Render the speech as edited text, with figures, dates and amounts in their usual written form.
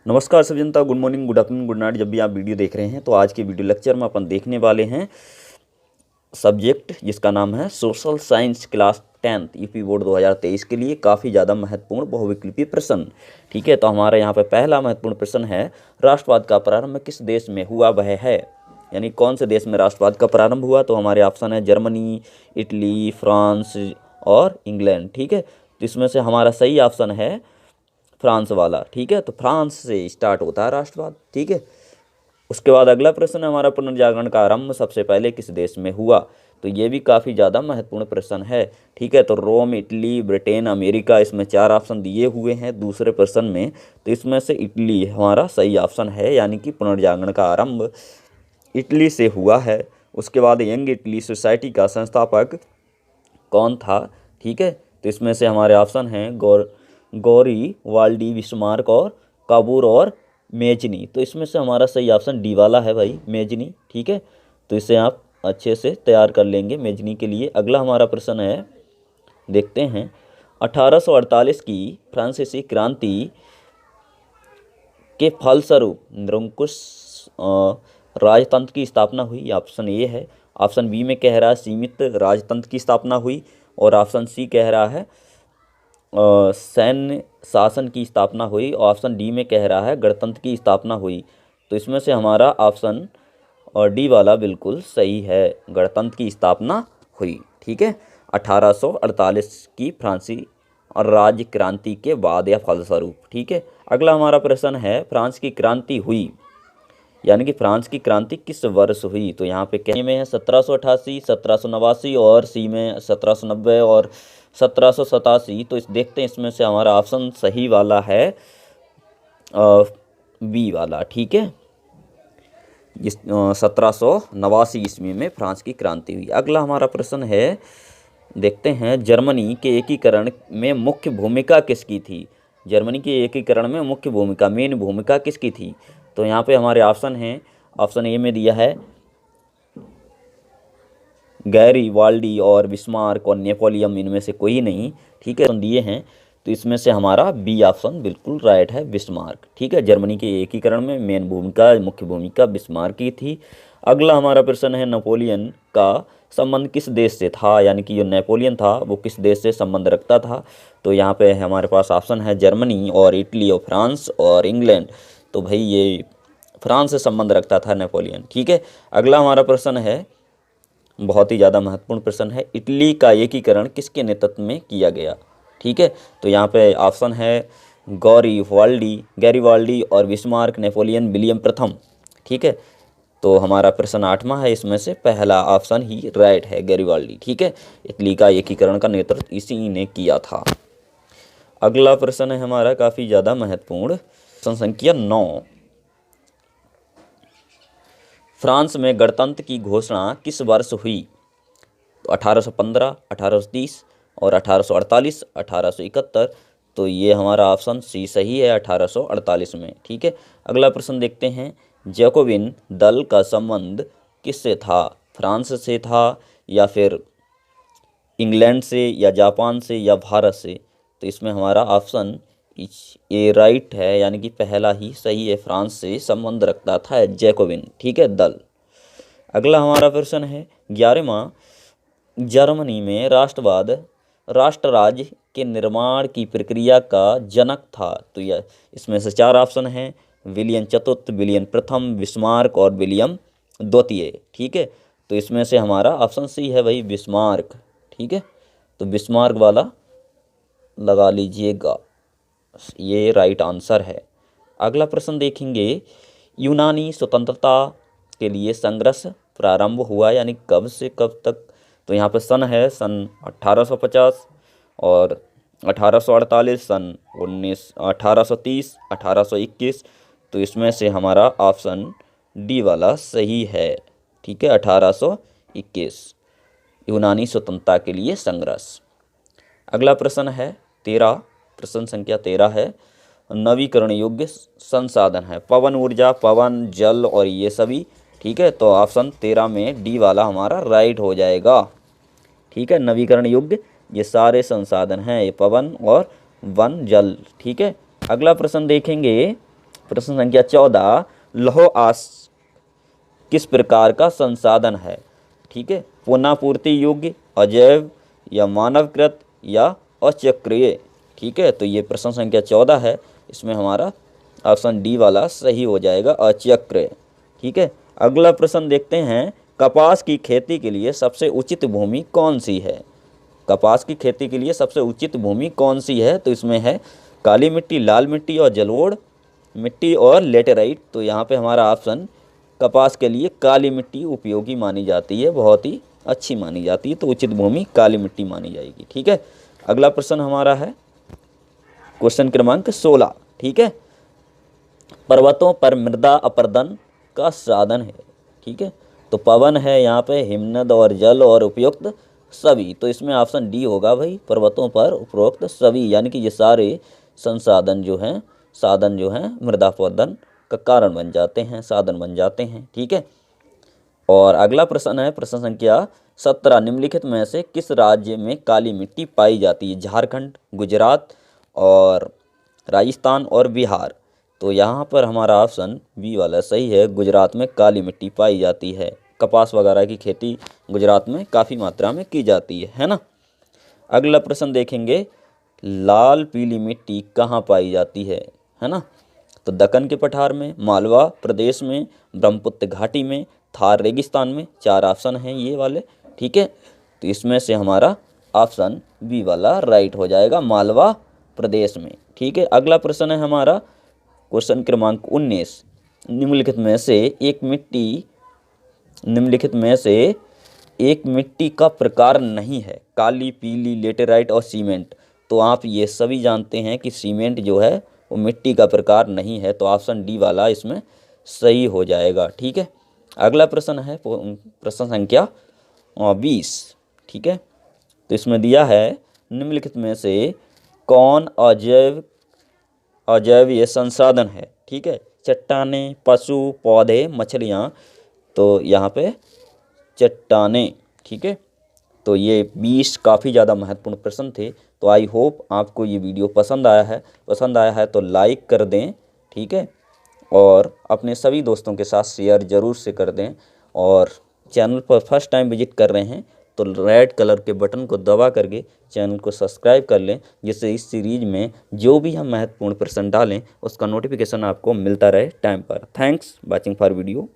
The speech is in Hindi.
नमस्कार सभी जनता, good morning, good afternoon, good night. जब भी आप वीडियो देख रहे हैं तो आज के वीडियो लेक्चर में अपन देखने वाले हैं सब्जेक्ट जिसका नाम है social science class 10th UP board 2023 के लिए काफ़ी ज़्यादा महत्वपूर्ण बहुविकल्पीय प्रश्न। ठीक है, तो हमारे यहाँ पे पहला महत्वपूर्ण प्रश्न है, राष्ट्रवाद का प्रारंभ किस देश में हुआ वह है, यानी कौन से देश में राष्ट्रवाद का प्रारंभ हुआ। तो हमारे ऑप्शन है जर्मनी, इटली, फ्रांस और इंग्लैंड। ठीक है, तो इसमें से हमारा सही ऑप्शन है फ्रांस वाला। ठीक है, तो फ्रांस से स्टार्ट होता है राष्ट्रवाद। ठीक है, उसके बाद अगला प्रश्न है हमारा, पुनर्जागरण का आरंभ सबसे पहले किस देश में हुआ। तो ये भी काफ़ी ज़्यादा महत्वपूर्ण प्रश्न है। ठीक है, तो रोम, इटली, ब्रिटेन, अमेरिका, इसमें 4 ऑप्शन दिए हुए हैं दूसरे प्रश्न में। तो इसमें से इटली हमारा सही ऑप्शन है, यानी कि पुनर्जागरण का आरंभ इटली से हुआ है। उसके बाद यंग इटली सोसाइटी का संस्थापक कौन था। ठीक है, तो इसमें से हमारे ऑप्शन हैं गौरी वाल्डी, बिस्मार्क और काबूर और मेजनी। तो इसमें से हमारा सही ऑप्शन डी वाला है भाई, मेजनी। ठीक है, तो इसे आप अच्छे से तैयार कर लेंगे मेजनी के लिए। अगला हमारा प्रश्न है, देखते हैं, 1848 की फ्रांसीसी क्रांति के फलस्वरूप निरंकुश राजतंत्र की स्थापना हुई। ऑप्शन ए है। ऑप्शन बी में कह रहा है सीमित राजतंत्र की स्थापना हुई, और ऑप्शन सी कह रहा है सैन्य शासन की स्थापना हुई, और ऑप्शन डी में कह रहा है गणतंत्र की स्थापना हुई। तो इसमें से हमारा ऑप्शन डी वाला बिल्कुल सही है, गणतंत्र की स्थापना हुई। ठीक है, 1848 की फ्रांसी और राज्य क्रांति के बाद या फलस्वरूप। ठीक है, अगला हमारा प्रश्न है, फ्रांस की क्रांति हुई, यानी कि फ्रांस की क्रांति किस वर्ष हुई। तो यहाँ पे कहने में है 1788, 1789 और सी में 1790 और 1787। तो इस देखते हैं, इसमें से हमारा ऑप्शन सही वाला है बी वाला। ठीक है, जिस 1789 ईस्वी में फ्रांस की क्रांति हुई। अगला हमारा प्रश्न है, देखते हैं, जर्मनी के एकीकरण में मुख्य भूमिका किसकी थी। जर्मनी के एकीकरण में मुख्य भूमिका, मेन भूमिका किसकी थी। तो यहाँ पे हमारे ऑप्शन हैं, ऑप्शन ए में दिया है गैरी वाल्डी और बिस्मार्क और नेपोलियन, इनमें से कोई नहीं। ठीक है, तो दिए हैं, तो इसमें से हमारा बी ऑप्शन बिल्कुल राइट है, बिस्मार्क। ठीक है, जर्मनी के एकीकरण में मेन भूमिका, मुख्य भूमिका बिस्मार्क की थी। अगला हमारा प्रश्न है, नेपोलियन का संबंध किस देश से था, यानी कि जो नेपोलियन था वो किस देश से संबंध रखता था। तो यहाँ पे हमारे पास ऑप्शन है जर्मनी और इटली और फ्रांस और इंग्लैंड। तो भाई ये फ्रांस से संबंध रखता था नेपोलियन। ठीक है, अगला हमारा प्रश्न है, बहुत ही ज़्यादा महत्वपूर्ण प्रश्न है, इटली का एकीकरण किसके नेतृत्व में किया गया। ठीक है, तो यहाँ पे ऑप्शन है गैरीवाल्डी और बिस्मार्क, नेपोलियन, विलियम प्रथम। ठीक है, तो हमारा प्रश्न 8वां है, इसमें से पहला ऑप्शन ही राइट है, गैरीवाल्डी। ठीक है, इटली का एकीकरण का नेतृत्व इसी ने किया था। अगला प्रश्न है हमारा काफ़ी ज़्यादा महत्वपूर्ण, प्रश्न संख्या 9, फ्रांस में गणतंत्र की घोषणा किस वर्ष हुई। तो 1815, 1830 और 1848, 1871। तो ये हमारा ऑप्शन सी सही है, 1848 में। ठीक है, अगला प्रश्न देखते हैं, जैकोबिन दल का संबंध किससे था, फ्रांस से था या फिर इंग्लैंड से या जापान से या भारत से। तो इसमें हमारा ऑप्शन ए राइट है, यानी कि पहला ही सही है, फ्रांस से संबंध रखता था जैकोबिन। ठीक है, दल। अगला हमारा प्रश्न है, 11वां, जर्मनी में राष्ट्रवाद राष्ट्र राज्य के निर्माण की प्रक्रिया का जनक था। तो यह इसमें से 4 ऑप्शन हैं, विलियम चतुर्थ, विलियम प्रथम, बिस्मार्क और विलियम द्वितीय। ठीक है, तो इसमें से हमारा ऑप्शन सी है भाई, बिस्मार्क। ठीक है, तो बिस्मार्क वाला लगा लीजिएगा, ये राइट आंसर है। अगला प्रश्न देखेंगे, यूनानी स्वतंत्रता के लिए संघर्ष प्रारंभ हुआ, यानी कब से कब तक। तो यहाँ पे सन है सन 1850 और 1848, सन 1830, 1821। तो इसमें से हमारा ऑप्शन डी वाला सही है। ठीक है, 1821 यूनानी स्वतंत्रता के लिए संघर्ष। अगला प्रश्न है 13, प्रश्न संख्या 13 है, नवीकरण योग्य संसाधन है, पवन ऊर्जा, पवन, जल और ये सभी। ठीक है, तो ऑप्शन 13 में डी वाला हमारा राइट हो जाएगा। ठीक है, नवीकरण योग्य ये सारे संसाधन हैं, ये पवन और वन, जल। ठीक है, अगला प्रश्न देखेंगे, प्रश्न संख्या 14, लौह आयस्क किस प्रकार का संसाधन है? ठीक है, पुनःपूर्ति योग्य, अजैव या मानवकृत या अचक्रीय। ठीक है, तो ये प्रश्न संख्या 14 है, इसमें हमारा ऑप्शन डी वाला सही हो जाएगा, अचक्रीय। ठीक है, अगला प्रश्न देखते हैं, कपास की खेती के लिए सबसे उचित भूमि कौन सी है? कपास की खेती के लिए सबसे उचित भूमि कौन सी है? तो इसमें है काली मिट्टी, लाल मिट्टी और जलोढ़ मिट्टी और लेटेराइट। तो यहाँ पे हमारा ऑप्शन कपास के लिए काली मिट्टी उपयोगी मानी जाती है, बहुत ही अच्छी मानी जाती है, तो उचित भूमि काली मिट्टी मानी जाएगी। ठीक है, अगला प्रश्न हमारा है क्वेश्चन क्रमांक 16। ठीक है, पर्वतों पर मृदा अपरदन का साधन है। ठीक है, तो पवन है यहाँ पे, हिमनद और जल और उपयुक्त सभी। तो इसमें ऑप्शन डी होगा भाई, पर्वतों पर उपरोक्त सभी, यानी कि ये सारे संसाधन जो हैं, साधन जो हैं मृदा अपरदन का कारण बन जाते हैं, साधन बन जाते हैं। ठीक है, और अगला प्रश्न है प्रश्न संख्या 17, निम्नलिखित में से किस राज्य में काली मिट्टी पाई जाती है? झारखंड, गुजरात और राजस्थान और बिहार। तो यहाँ पर हमारा ऑप्शन बी वाला सही है, गुजरात में काली मिट्टी पाई जाती है। कपास वगैरह की खेती गुजरात में काफ़ी मात्रा में की जाती है ना। अगला प्रश्न देखेंगे, लाल पीली मिट्टी कहाँ पाई जाती है ना? तो दक्कन के पठार में, मालवा प्रदेश में, ब्रह्मपुत्र घाटी में, थार रेगिस्तान में। 4 ऑप्शन हैं ये वाले। ठीक है, तो इसमें से हमारा ऑप्शन बी वाला राइट हो जाएगा, मालवा प्रदेश में। ठीक है, अगला प्रश्न है हमारा क्वेश्चन क्रमांक 19, निम्नलिखित में से एक मिट्टी का प्रकार नहीं है, काली, पीली, लेटेराइट और सीमेंट। तो आप ये सभी जानते हैं कि सीमेंट जो है वो मिट्टी का प्रकार नहीं है, तो ऑप्शन डी वाला इसमें सही हो जाएगा। ठीक है, अगला प्रश्न है प्रश्न संख्या 20। ठीक है, तो इसमें दिया है, निम्नलिखित में से कौन अजैव संसाधन है? ठीक है, चट्टानें, पशु, पौधे, मछलियाँ। तो यहाँ पे चट्टानें। ठीक है, तो ये 20 काफ़ी ज़्यादा महत्वपूर्ण प्रश्न थे। तो आई होप आपको ये वीडियो पसंद आया है तो लाइक कर दें। ठीक है, और अपने सभी दोस्तों के साथ शेयर ज़रूर से कर दें, और चैनल पर फर्स्ट टाइम विजिट कर रहे हैं तो रेड कलर के बटन को दबा करके चैनल को सब्सक्राइब कर लें, जिससे इस सीरीज में जो भी हम महत्वपूर्ण प्रश्न डालें उसका नोटिफिकेशन आपको मिलता रहे टाइम पर। Thanks watching for video.